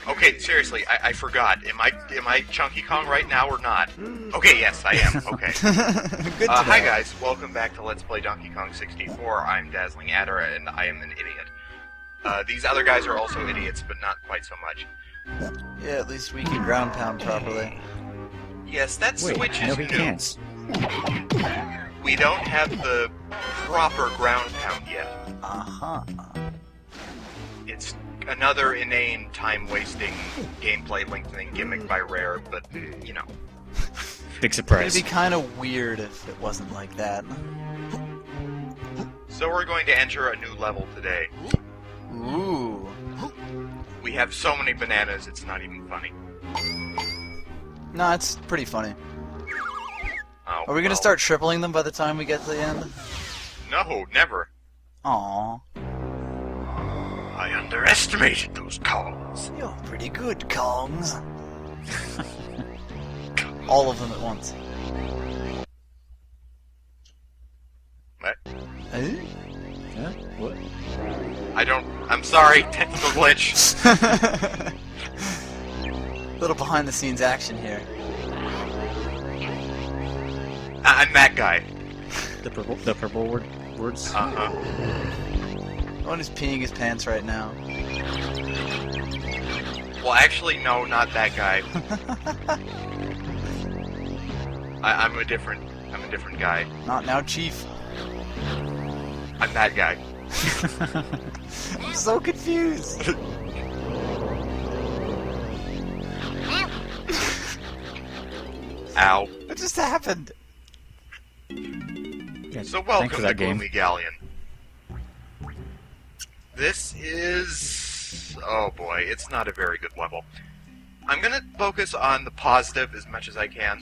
Okay, seriously, I forgot. Am I Chunky Kong right now or not? Okay, yes, I am. Okay. Good to Hi know. guys, welcome back to Let's Play Donkey Kong 64. I'm Dazzling Adder, and I am an idiot. These other guys are also idiots, but not quite so much. Yeah, at least we can ground pound properly. Yes, that Wait, switch is no, he new. can't. We don't have the proper ground pound yet. Uh-huh. It's another inane, time-wasting, gameplay-lengthening gimmick by Rare, but, you know. Big It'd surprise. be kind of weird if it wasn't like that. So we're going to enter a new level today. Ooh. We have so many bananas, it's not even funny. No, it's pretty funny. Oh, Are we gonna well. start tripling them by the time we get to the end? No, never. Aww. I underestimated those calls. You're pretty good, Kongs. All of them at once. What? Eh? Huh? What? I'm sorry, technical glitch. Little behind-the-scenes action here. I'm that guy. The purple words? Uh-huh. One is peeing his pants right now. Well, actually, no, not that guy. I'm a different guy. Not now, Chief. I'm that guy. I'm so confused. Ow. What just happened? Yeah, So thanks welcome for to that game. Gloomy Galleon. This is... oh boy, it's not a very good level. I'm gonna focus on the positive as much as I can.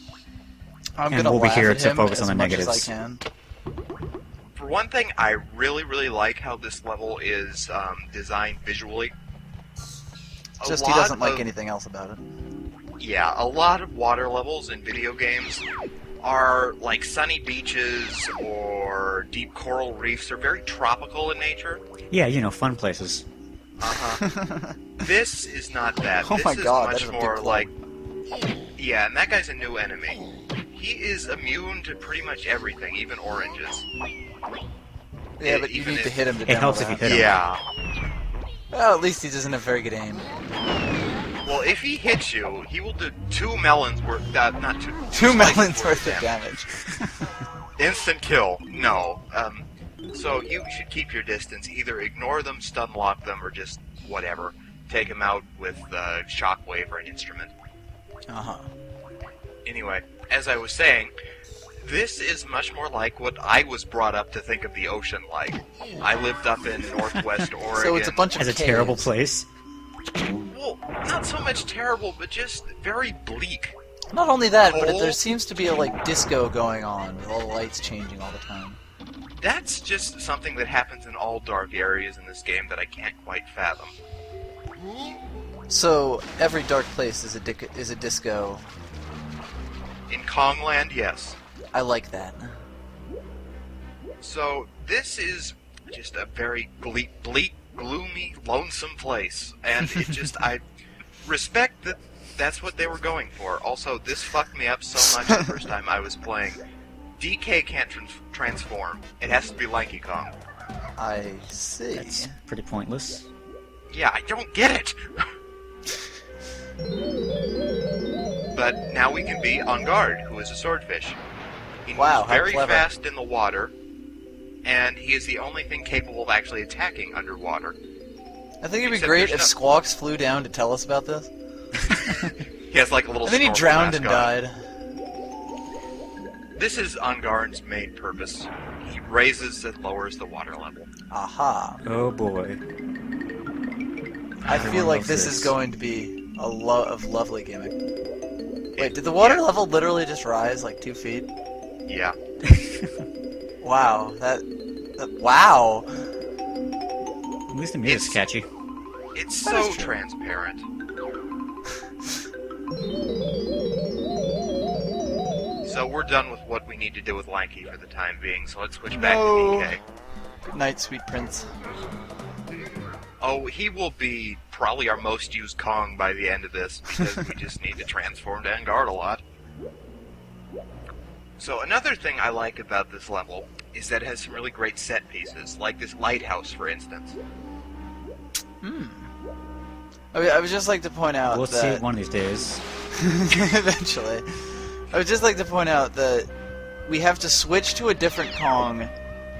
I'm And gonna we'll be laugh here at to him focus on as the much negatives. as I can. For one thing, I really like how this level is designed visually. Just he doesn't like anything else about it. Yeah, a lot of water levels in video games are like sunny beaches or deep coral reefs. They're very tropical in nature. Yeah, you know, fun places. Uh-huh. This is not that. Oh this my is God, that much is a big more club. like... yeah, and that guy's a new enemy. He is immune to pretty much everything, even oranges. Yeah, but you even need to if- hit him to It demo helps if that. you hit him. Yeah. Well, at least he doesn't have very good aim. Well, if he hits you, he will do 2 melons worth... not 2... Two slices melons worth of damage. Instant kill. No. So you should keep your distance. Either ignore them, stun lock them, or just whatever. Take them out with shockwave or an instrument. Uh-huh. Anyway, as I was saying, this is much more like what I was brought up to think of the ocean like. I lived up in northwest Oregon. So it's a bunch of As a caves. terrible place. Well, not so much terrible, but just very bleak. Not only that, but Cold. there seems to be a like disco going on with all the lights changing all the time. That's just something that happens in all dark areas in this game that I can't quite fathom. So every dark place is a disco. In Kongland, yes. I like that. So this is just a very bleak, gloomy, lonesome place, and it just I respect that that's what they were going for. Also, this fucked me up so much the first time I was playing. DK can't transform. It has to be Lanky Kong. I see. That's pretty pointless. Yeah, I don't get it. But now we can be On Guard, who is a swordfish. He Wow, moves how very clever. fast in the water, and he is the only thing capable of actually attacking underwater. I think it'd be Except great there's if no- Squawks flew down to tell us about this. He has like a little And then he snorkel drowned and mask on. died. This is On Guard's main purpose. He raises and lowers the water level. Aha. Oh boy. I Everyone feel like loves this is going to be a lovely gimmick. Wait, did the water level literally just rise like 2 feet? Yeah. Wow, wow! At least the music's It's- catchy. It's That so is true. transparent. So we're done with what we need to do with Lanky for the time being, so let's switch back No. to DK. Good night, sweet prince. Oh, he will be probably our most used Kong by the end of this, because we just need to transform to guard a lot. So another thing I like about this level is that it has some really great set pieces, like this Lighthouse, for instance. I would just like to point out We'll see that... it one of these days. Eventually. I would just like to point out that we have to switch to a different Kong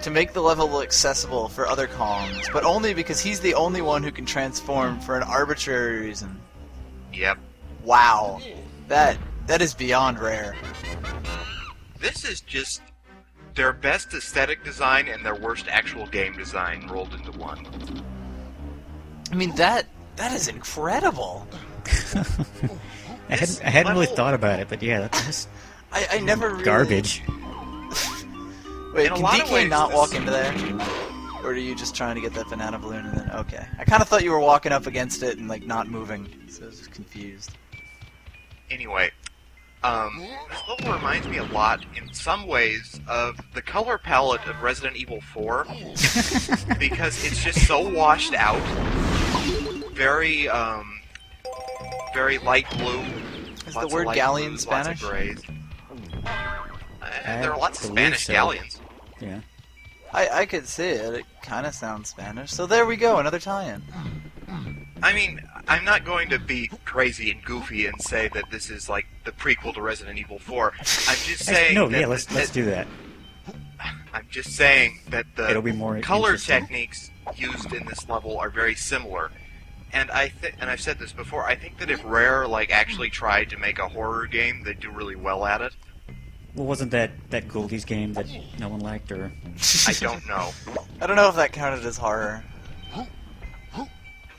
to make the level accessible for other Kongs, but only because he's the only one who can transform for an arbitrary reason. Yep. Wow. That is beyond rare. This is just their best aesthetic design and their worst actual game design rolled into one. I mean, that is incredible. I hadn't really thought about it, but yeah, that's I never really... garbage. Wait, In a can lot of DK ways, not this- walk into there? Or are you just trying to get that banana balloon and then... Okay. I kind of thought you were walking up against it and, like, not moving, so I was just confused. Anyway, this level reminds me a lot, in some ways, of the color palette of Resident Evil 4, because it's just so washed out. Very, very light blue. Is lots the of word light Galleon blues, Spanish? Lots of grays. I There are lots of believe Spanish so. galleons. Yeah. I could see it. It kind of sounds Spanish. So there we go, another tie-in. I mean, I'm not going to be crazy and goofy and say that this is like the prequel to Resident Evil 4. I'm just saying No, that yeah, let's do that. I'm just saying that It'll be the more color interesting. techniques used in this level are very similar. And and I've said this before, I think that if Rare actually tried to make a horror game, they'd do really well at it. Well, wasn't that Ghoulies game that no one liked, or... I don't know. I don't know if that counted as horror.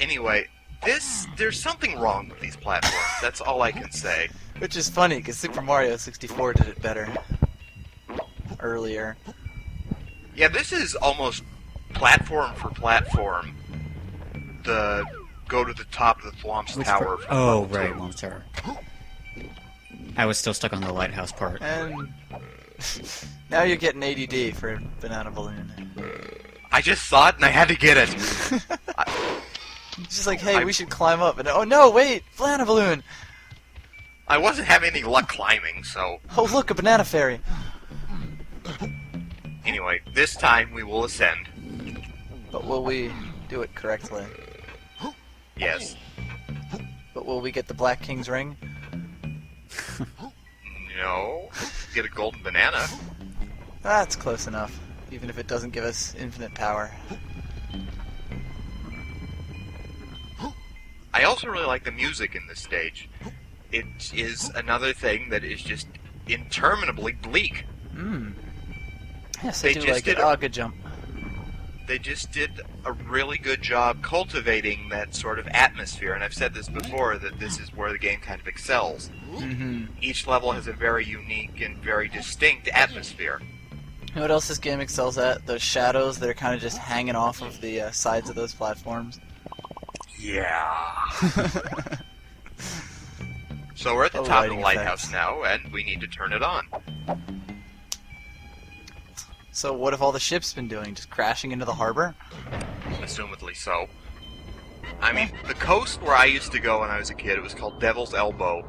Anyway, there's something wrong with these platforms. That's all I can say. Which is funny, because Super Mario 64 did it better. Earlier. Yeah, this is almost platform for platform. The go to the top of the Thwomp's Tower. from Oh, level right, two. Mom's Tower. I was still stuck on the Lighthouse part. And... now you're getting ADD for Banana Balloon. I just saw it and I had to get it. It's just like, hey, I'm- we should climb up. And oh no, wait! Banana Balloon! I wasn't having any luck climbing, so... Oh look, a banana fairy! Anyway, this time we will ascend. But will we do it correctly? Yes. But will we get the Black King's ring? No. Get a golden banana. That's close enough, even if it doesn't give us infinite power. I also really like the music in this stage. It is another thing that is just interminably bleak. Yes, They I do just like it. did a- Oh, good jump. They just did a really good job cultivating that sort of atmosphere, and I've said this before, that this is where the game kind of excels. Each level has a very unique and very distinct atmosphere. You know what else this game excels at? Those shadows that are kind of just hanging off of the sides of those platforms. Yeah. So we're at the Oh, top of the lighting lighthouse effects. now, and we need to turn it on. So what have all the ships been doing? Just crashing into the harbor? Assumedly so. I mean, the coast where I used to go when I was a kid, it was called Devil's Elbow.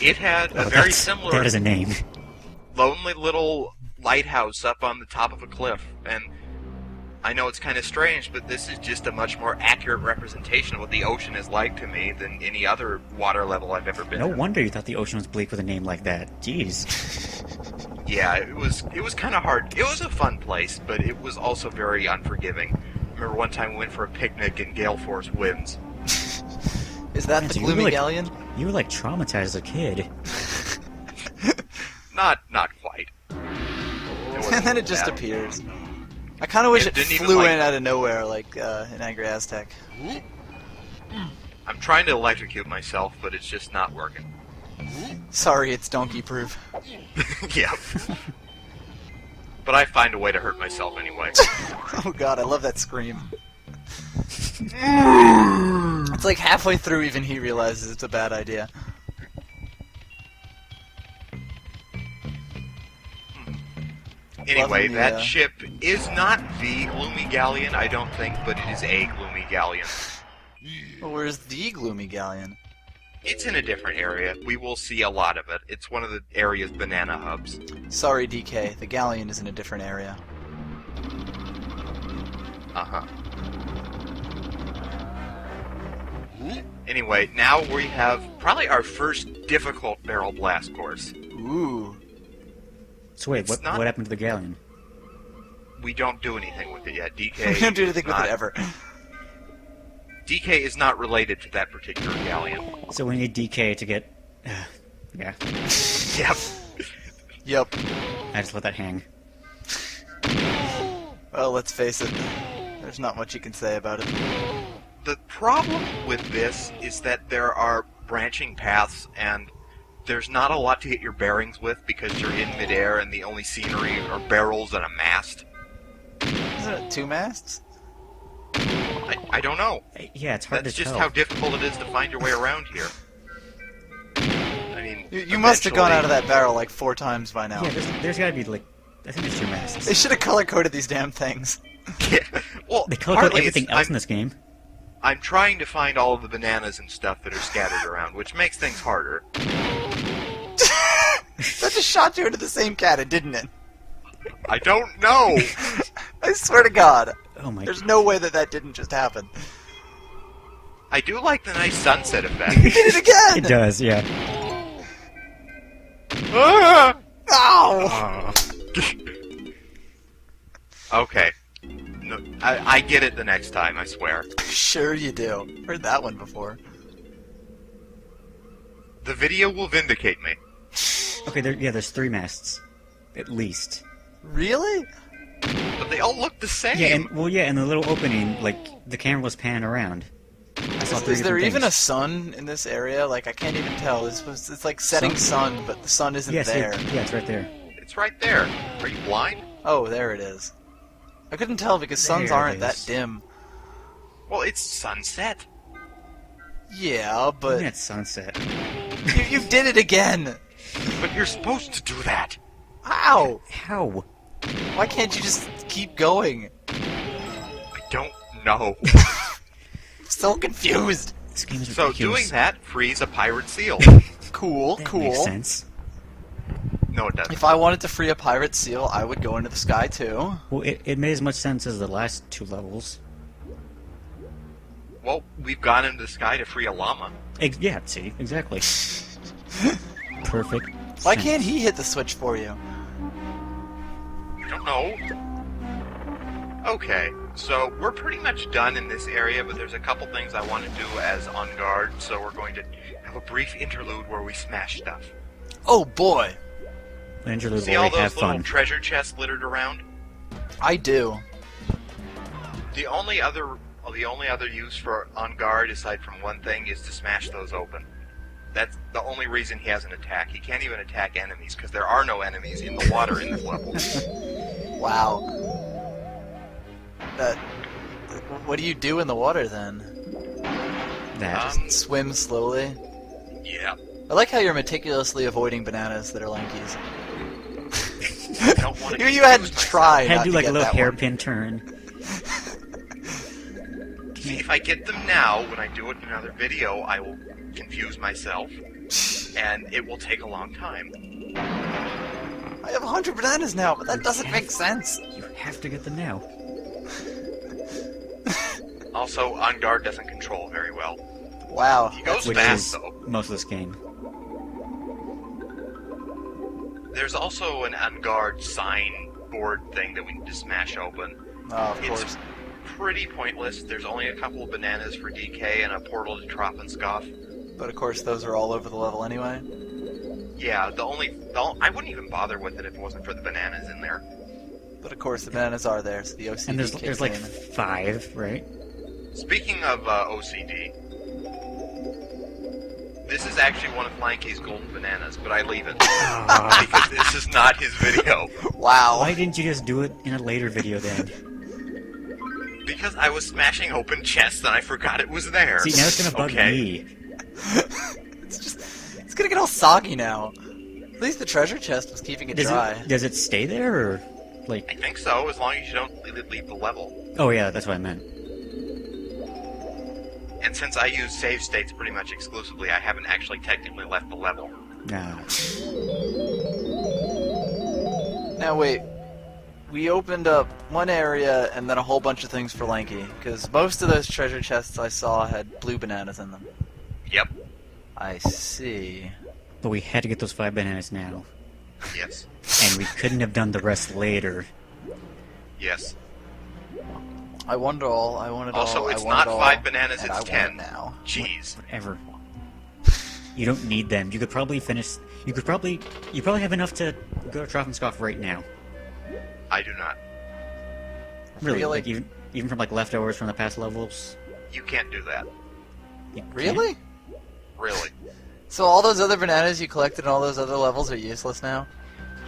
It had a very similar That is a name. lonely little lighthouse up on the top of a cliff, and I know it's kind of strange, but this is just a much more accurate representation of what the ocean is like to me than any other water level I've ever been No in. wonder you thought the ocean was bleak with a name like that. Jeez. Yeah, it was kind of hard. It was a fun place, but it was also very unforgiving. Remember one time we went for a picnic and gale force winds. Is that Man, the so you Gloomy really- Galleon? You were like traumatized as a kid. Not quite. And then it just appears. I kind of wish it didn't even, flew like- in out of nowhere, like in Angry Aztec. I'm trying to electrocute myself, but it's just not working. Sorry, it's donkey proof. Yeah. But I find a way to hurt myself anyway. Oh god, I love that scream. It's like halfway through even he realizes it's a bad idea. Anyway, Loving the, that ship is not the Gloomy Galleon, I don't think, but it is a Gloomy Galleon. Well, where's the Gloomy Galleon? It's in a different area. We will see a lot of it. It's one of the area's banana hubs. Sorry, DK. The Galleon is in a different area. Uh-huh. Anyway, now we have probably our first difficult barrel blast course. Ooh. So wait, It's not- what happened to the Galleon? We don't do anything with it yet. DK. We don't do anything with not- it ever. DK is not related to that particular galleon. So we need DK to get... yeah, Yep. Yep. I just let that hang. Well, let's face it. There's not much you can say about it. The problem with this is that there are branching paths, and there's not a lot to get your bearings with because you're in midair and the only scenery are barrels and a mast. Isn't it 2 masts? I don't know. Yeah, it's hard That's to just tell. how difficult it is to find your way around here. I mean, You must have gone eventually- out of that barrel like 4 times by now. Yeah, there's gotta be like... I think there's 2 masts. They should have color-coded these damn things. Yeah. Well, They color partly everything it's- else in this game. I'm trying to find all of the bananas and stuff that are scattered around, which makes things harder. That just shot you into the same cannon, didn't it? I don't know. I swear to God. Oh my There's god. no way that that didn't just happen. I do like the nice sunset effect. You did it again! It does, yeah. Ah! Ow! Okay. No, I get it the next time, I swear. Sure you do. Heard that one before. The video will vindicate me. Okay, there's 3 masts. At least. Really? But they all look the same. Yeah, and the little opening, like, the camera was panning around. I saw 3 Is there different even a things. sun in this area? Like, I can't even tell. It's like setting sun, but the sun isn't Yes, there. yeah, it's right there. It's right there. Are you blind? Oh, there it is. I couldn't tell because suns There it aren't that is. dim. Well, it's sunset. Yeah, but Yeah, it's sunset. you did it again! But you're supposed to do that. How? How? Why can't you just keep going? I don't know. I'm so confused. This game is So ridiculous. doing that frees a pirate seal. Cool, That cool. makes sense. No, it doesn't. If I wanted to free a pirate seal, I would go into the sky too. Well, it made as much sense as the last 2 levels. Well, we've gone into the sky to free a llama. Yeah, see, exactly. Perfect. Why sense. can't he hit the switch for you? I don't know. Okay, so we're pretty much done in this area, but there's a couple things I want to do as on guard, so we're going to have a brief interlude where we smash stuff. Oh boy, An interlude See where all we have those little fun. treasure chests littered around? I do. The only other use for on guard, aside from one thing, is to smash those open. That's the only reason he has an attack. He can't even attack enemies, because there are no enemies in the water in this level. Wow. What do you do in the water then? That. Swim slowly? Yeah. I like how you're meticulously avoiding bananas that are Lankies. I don't want to You had to try Had not to do like get a little that one. hairpin turn. See, if I get them now, when I do it in another video, I will confuse myself, and it will take a long time. I have 100 bananas now, but that doesn't make sense. You have to get them now. Also, on guard doesn't control very well. Wow. He goes Which fast, is though. most of this game. There's also an on guard sign board thing that we need to smash open. Oh, of It's course. pretty pointless. There's only a couple of bananas for DK and a portal to Tropenscoff. But of course, those are all over the level anyway. Yeah, I wouldn't even bother with it if it wasn't for the bananas in there. But of course, the bananas are there, so the OCD And there's kicks like in. 5, right? Speaking of OCD, this is actually one of Flanky's golden bananas, but I leave it because this is not his video. Wow. Why didn't you just do it in a later video then? Because I was smashing open chests and I forgot it was there. See, now it's gonna bug Okay. me. It's gonna get all soggy now. At least the treasure chest was keeping it dry. Does it stay there, or I like? think so, as long as you don't leave the level. Oh yeah, that's what I meant. And since I use save states pretty much exclusively, I haven't actually technically left the level. Nah. Now wait, we opened up one area and then a whole bunch of things for Lanky, because most of those treasure chests I saw had blue bananas in them. Yep. I see. But we had to get those 5 bananas now. Yes. And we couldn't have done the rest later. Yes. I want it all. I want it all. Also, I it's want not it all, 5 bananas, and it's I want 10. it now. Jeez. Whatever. You don't need them. You could probably finish... You probably have enough to go to Trophenscoff right now. I do not. Really? Really? Like, even from, like, leftovers from the past levels? You can't do that. You can't? Really? Really. So all those other bananas you collected in all those other levels are useless now?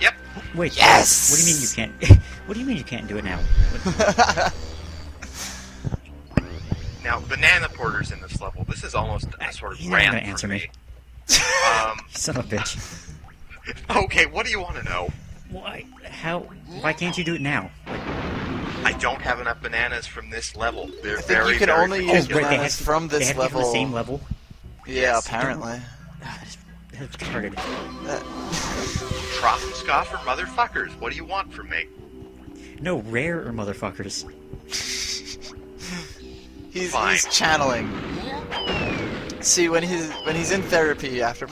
Yep. Wait, Yes! What do you mean you can't... What do you mean you can't do it now? Now, banana porters in this level, this is almost a sort of He's not gonna rant answer for me. me. Son of a bitch. Okay, what do you want to know? Why? How? Why can't you do it now? Like, I don't have enough bananas from this level. They're I think very, you can very only particular. use bananas from they this have to be from the level. same level? Yeah, Yes. apparently. That's retarded. Trophenscoff or motherfuckers? What do you want from me? No, rare or motherfuckers. He's channeling. See, when he's in therapy after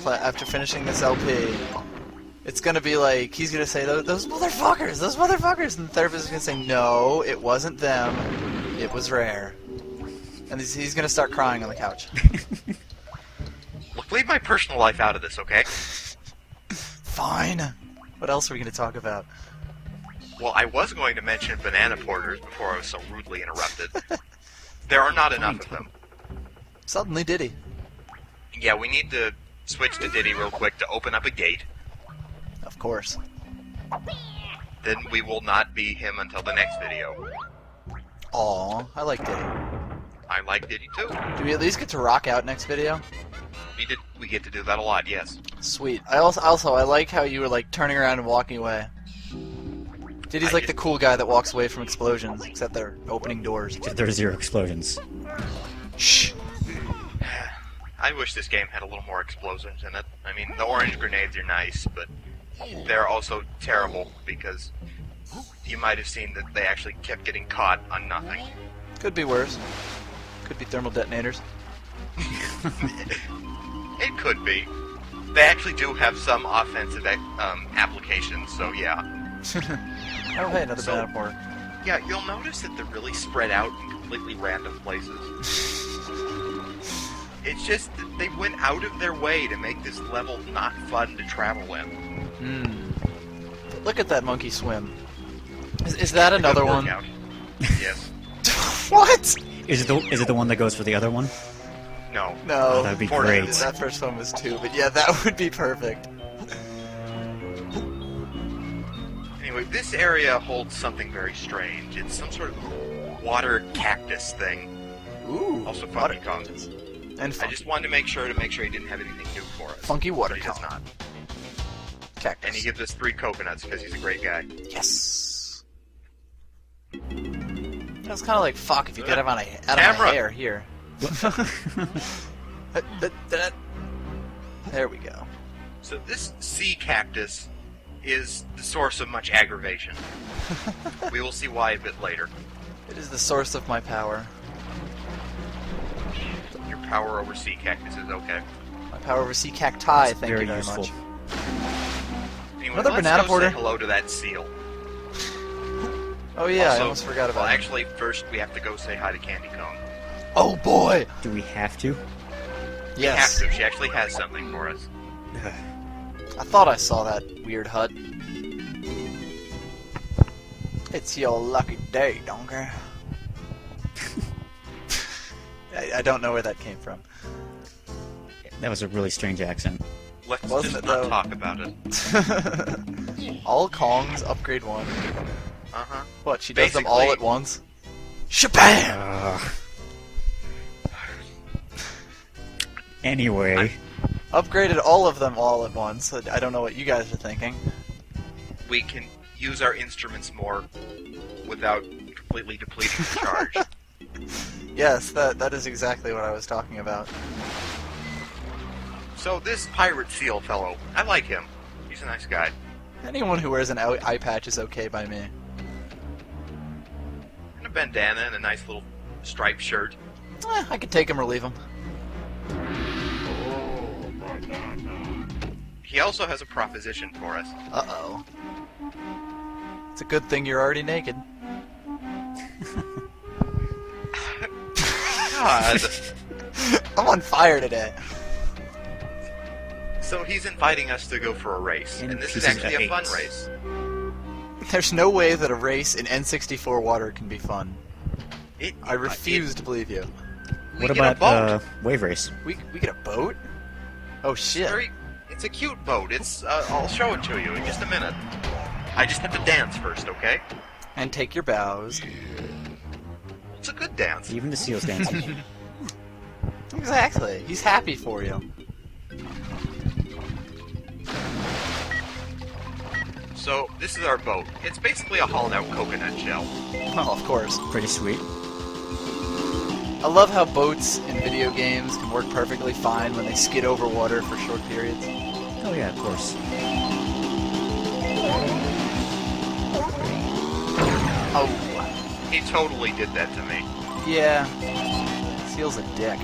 finishing this LP, it's gonna be like he's gonna say those motherfuckers, and the therapist is gonna say no, it wasn't them, it was rare, and he's gonna start crying on the couch. Look, leave my personal life out of this, okay? Fine. What else are we gonna talk about? Well, I was going to mention banana porters before I was so rudely interrupted. There are not enough of them. Suddenly Diddy. Yeah, we need to switch to Diddy real quick to open up a gate. Of course. Then we will not be him until the next video. Aw, I like Diddy. I like Diddy too. Do we at least get to rock out next video? We get to do that a lot, yes. Sweet. I also I like how you were like turning around and walking away. Diddy's like the cool guy that walks away from explosions, except they're opening doors. Except there are 0 explosions. Shh. I wish this game had a little more explosions in it. I mean, the orange grenades are nice, but they're also terrible because you might have seen that they actually kept getting caught on nothing. Could be worse. Could be thermal detonators. It could be. They actually do have some offensive applications, so yeah. Oh hey, another So- banana port. Yeah, you'll notice that they're really spread out in completely random places. It's just that they went out of their way to make this level not fun to travel in. Look at that monkey swim. Is that Good another one? workout. Yes. What? Is it the one that goes for the other one? No. No. Oh, that'd be Fortnite. great. That first one was 2, but yeah, that would be perfect. Anyway, this area holds something very strange. It's some sort of water cactus thing. Ooh. Also water Funky Kong. cactus. And I funky. just wanted to make sure he didn't have anything new for us. Funky water But he does Kong. not. Cactus. And he gives us 3 coconuts because he's a great guy. Yes. That's kind of like fuck if you get him out of my Camera. hair here. There we go. So this sea cactus is the source of much aggravation. We will see why a bit later. It is the source of my power. Your power over sea cactus is okay. My power over sea cacti. It's Thank very you very useful. much. Anyway, Another let's banana go porter. say hello to that seal. Oh yeah, I Also, almost forgot about well, it. actually, first we have to go say hi to Candy Cone. Oh boy. Do we have to? Yes. Have to. She actually has something for us. I thought I saw that weird hut. It's your lucky day, donkey. I don't know where that came from. That was a really strange accent. Let's Wasn't just it, not though? talk about it. All Kongs upgrade 1. Uh-huh. What, she does them all Basically- at once? Shabam! Anyway, Upgraded all of them all at once. I don't know what you guys are thinking. We can use our instruments more without completely depleting the charge. Yes, that is exactly what I was talking about. So this pirate seal fellow, I like him. He's a nice guy. Anyone who wears an eye patch is okay by me. And a bandana and a nice little striped shirt. I could take him or leave him. He also has a proposition for us. Uh-oh. It's a good thing you're already naked. God. I'm on fire today. So he's inviting us to go for a race, In and this is pieces actually a of fun eight. race. There's no way that a race in N64 water can be fun. I refuse to believe you. We What get a about boat. wave race? We get a boat? Oh shit. It's a cute boat. It's I'll show it to you in just a minute. I just have to dance first, okay? And take your bows. It's a good dance. Even the seals dancing. Exactly. He's happy for you. So this is our boat. It's basically a hollowed out coconut shell. Well, of course. Pretty sweet. I love how boats in video games can work perfectly fine when they skid over water for short periods. Oh yeah, of course. Oh, He totally did that to me. yeah. Seal's a dick.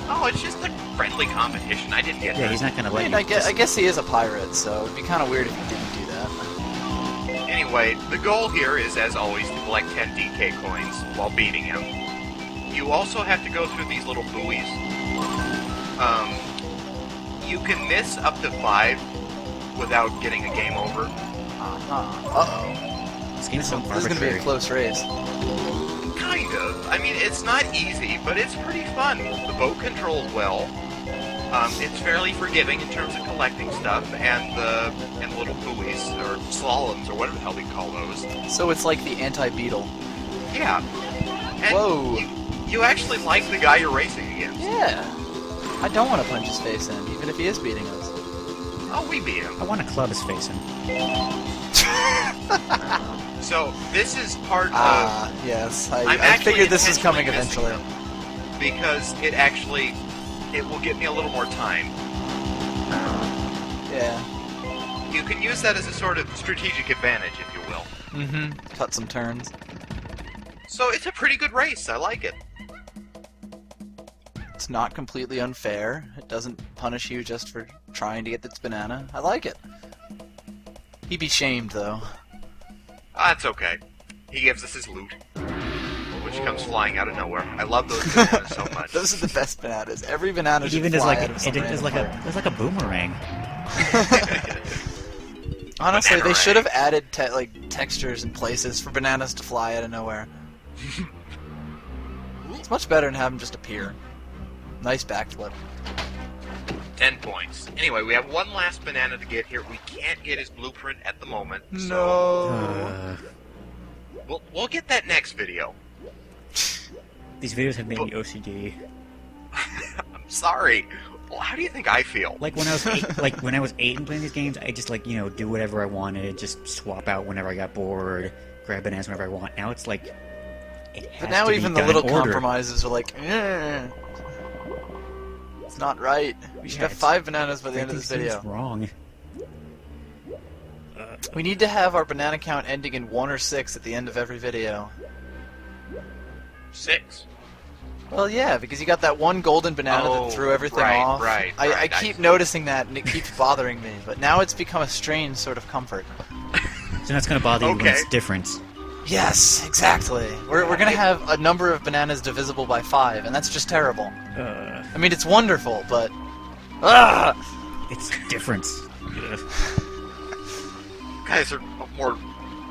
Oh, it's just a friendly competition. I didn't get Yeah, hurt. he's not gonna I let mean, you. I guess he is a pirate, so it'd be kind of weird if he didn't do that. Anyway, the goal here is, as always, to collect 10 DK coins while beating him. You also have to go through these little buoys. You can miss up to 5 without getting a game over. Uh-oh. This game's so This is gonna be a arbitrary. close race. Kind of. I mean, it's not easy, but it's pretty fun. The boat controls well. It's fairly forgiving in terms of collecting stuff, and the little buoys, or slaloms, or whatever the hell they call those. So it's like the anti-beetle. Yeah. And Whoa. You actually like the guy you're racing against. Yeah. I don't want to punch his face in, even if he is beating us. Oh, we beat him. I want to club his face in. So, this is part Ah, yes. I'm I actually figured this was intentionally coming missing eventually. because it will give me a little more time. Yeah. You can use that as a sort of strategic advantage, if you will. Mm-hmm. Cut some turns. So, it's a pretty good race. I like it. It's not completely unfair. It doesn't punish you just for trying to get this banana. I like it. He'd be shamed, though. That's okay. He gives us his loot, which comes flying out of nowhere. I love those bananas so much. Those are the best bananas. Every banana It should even does fly like out of some it does random like player. there's like a boomerang. Honestly, they Banana should have ring. added textures and places for bananas to fly out of nowhere. It's much better than have them just appear. Nice backflip. 10 points. Anyway, we have one last banana to get here. We can't get his blueprint at the moment. So No. we'll get that next video. These videos have made me OCD. I'm sorry. Well, how do you think I feel? Like when I was 8 and playing these games, I just do whatever I wanted, just swap out whenever I got bored, grab bananas whenever I want. Now it's like it has But now to be even the done little in order. compromises are like, it's not right. We should Yeah, have 5 bananas by the end of this Everything video. seems wrong. We need to have our banana count ending in 1 or 6 at the end of every video. 6. Well, yeah, because you got that one golden banana Oh, that threw everything right, off. right, I right, I keep see. noticing that, and it keeps bothering me. But now it's become a strange sort of comfort. So that's gonna bother you when Okay. it's different. Yes, exactly. We're gonna have a number of bananas divisible by 5, and that's just terrible. I mean, it's wonderful, but It's different. Ugh. You guys are more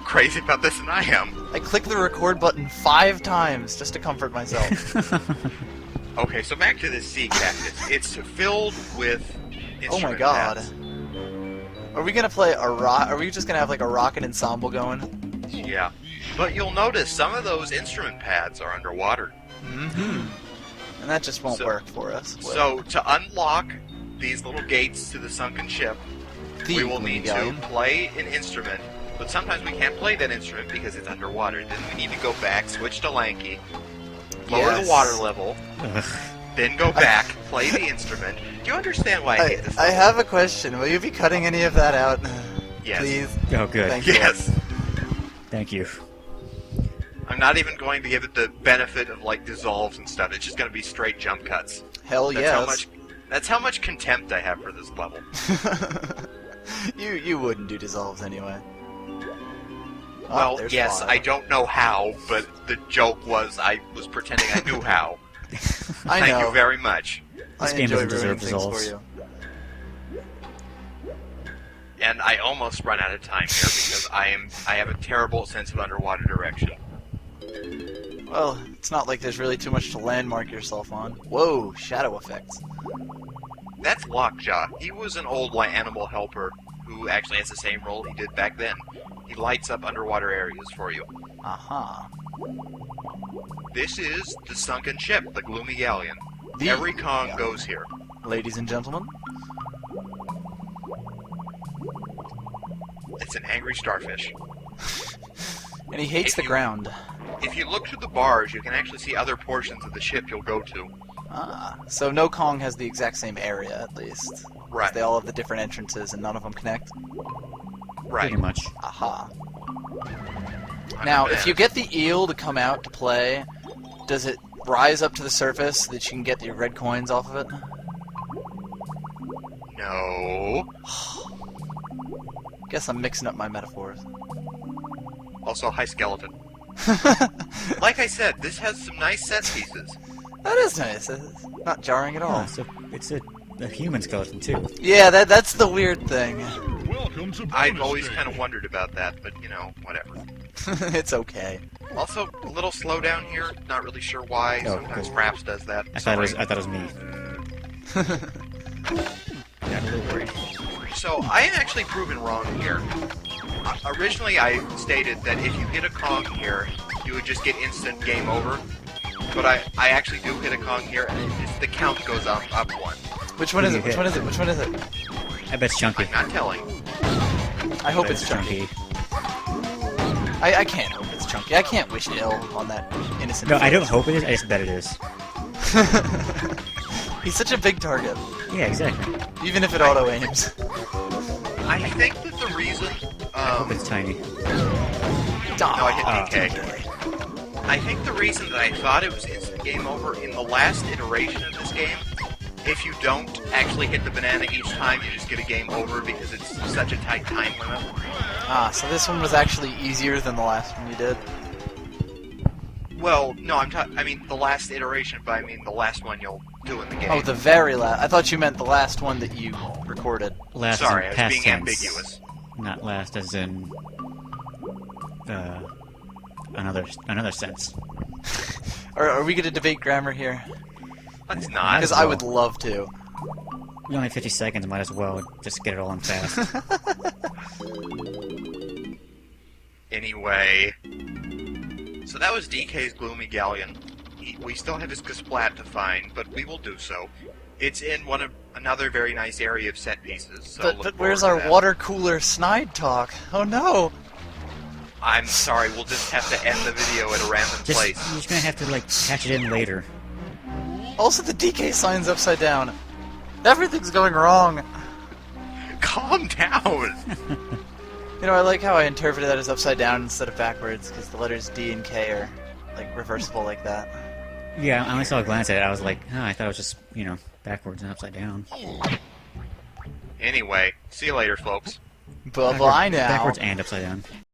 crazy about this than I am. I click the record button 5 times just to comfort myself. Okay, so back to this sea cactus. It's filled with Oh instrument my god. pads. Are we gonna play a rock? Are we just gonna have like a rocket ensemble going? Yeah. But you'll notice some of those instrument pads are underwater. Mm-hmm. And that just won't So- work for us. So to unlock these little gates to the sunken ship, we will Gloomy need Galleon. to play an instrument. But sometimes we can't play that instrument because it's underwater. Then we need to go back, switch to Lanky, lower Yes. the water level, Ugh. then go back, play the instrument. Do you understand why I hate this I level? have a question. Will you be cutting any of that out? Yes. Please? Oh, good. Thank you. Yes. Thank you. I'm not even going to give it the benefit of, like, dissolves and stuff. It's just going to be straight jump cuts. Hell yes. That's how much contempt I have for this level. You wouldn't do dissolves anyway. Oh, Well, there's yes, lava. I don't know how, but the joke was I was pretending I knew how. I Thank know. you very much. This I game enjoy doesn't ruining deserve things for dissolves. you. And I almost run out of time here because I have a terrible sense of underwater direction. Well, it's not like there's really too much to landmark yourself on. Whoa, shadow effects. That's Lockjaw. He was an old animal helper who actually has the same role he did back then. He lights up underwater areas for you. Aha. This is the sunken ship, the Gloomy Galleon. The Every Kong Galleon. goes here. Ladies and gentlemen, It's an angry starfish. and he hates If the you- ground. If you look through the bars, you can actually see other portions of the ship you'll go to. Ah, so no Kong has the exact same area, at least. Right. They all have the different entrances, and none of them connect. Right. Pretty much. Aha. I'm Now, a if fan. you get the eel to come out to play, does it rise up to the surface so that you can get the red coins off of it? No. Guess I'm mixing up my metaphors. Also, high skeleton. Like I said, this has some nice set pieces. That is nice. It's not jarring at all. Oh, so it's a human skeleton, too. Yeah, that's the weird thing. Welcome to I've bonus always stage. kind of wondered about that, but you know, whatever. It's okay. Also, a little slow down here. Not really sure why. Oh, Sometimes cool. Fraps does that. I thought it Sorry. was me. Got a little worried. So, I am actually proven wrong here. Originally, I stated that if you hit a Kong here, you would just get instant game over. But I actually do hit a Kong here, and the count goes up one. Which one Who is do it? you Which hit? one is it? Which one is it? I bet it's Chunky. I'm not telling. I hope Bet it's chunky. I can't hope it's chunky. I can't wish ill on that innocent. No, I don't face. hope it is, I just bet it is. He's such a big target, Yeah, exactly. even if it auto aims. I think that the reason... I hope it's tiny. No, I hit DK. DK. I think the reason that I thought it was instant game over in the last iteration of this game, if you don't actually hit the banana each time, you just get a game over because it's such a tight time limit. Ah, so this one was actually easier than the last one you did. Well, no, I mean the last iteration, but I mean the last one you'll do in the game. Oh, the very last. I thought you meant the last one that you recorded. Last Sorry, I as in was past being tense. ambiguous. Not last as in... another sense. Are we going to debate grammar here? Let's not. Because I would love to. We only have 50 seconds, might as well just get it all in fast. Anyway, so that was DK's Gloomy Galleon. We still have his Kasplat to find, but we will do so. It's in another very nice area of set pieces. So But, look but where's forward our to that. water cooler snide talk? Oh no! I'm sorry, we'll just have to end the video at a random Just, place. you're just gonna have to, like, patch it in later. Also, the DK sign's upside down. Everything's going wrong. Calm down! You know, I like how I interpreted that as upside down instead of backwards, because the letters D and K are, like, reversible like that. Yeah, I only saw a glance at it, I was like, I thought it was just, backwards and upside down. Anyway, see you later, folks. Bye-bye now. Backwards and upside down.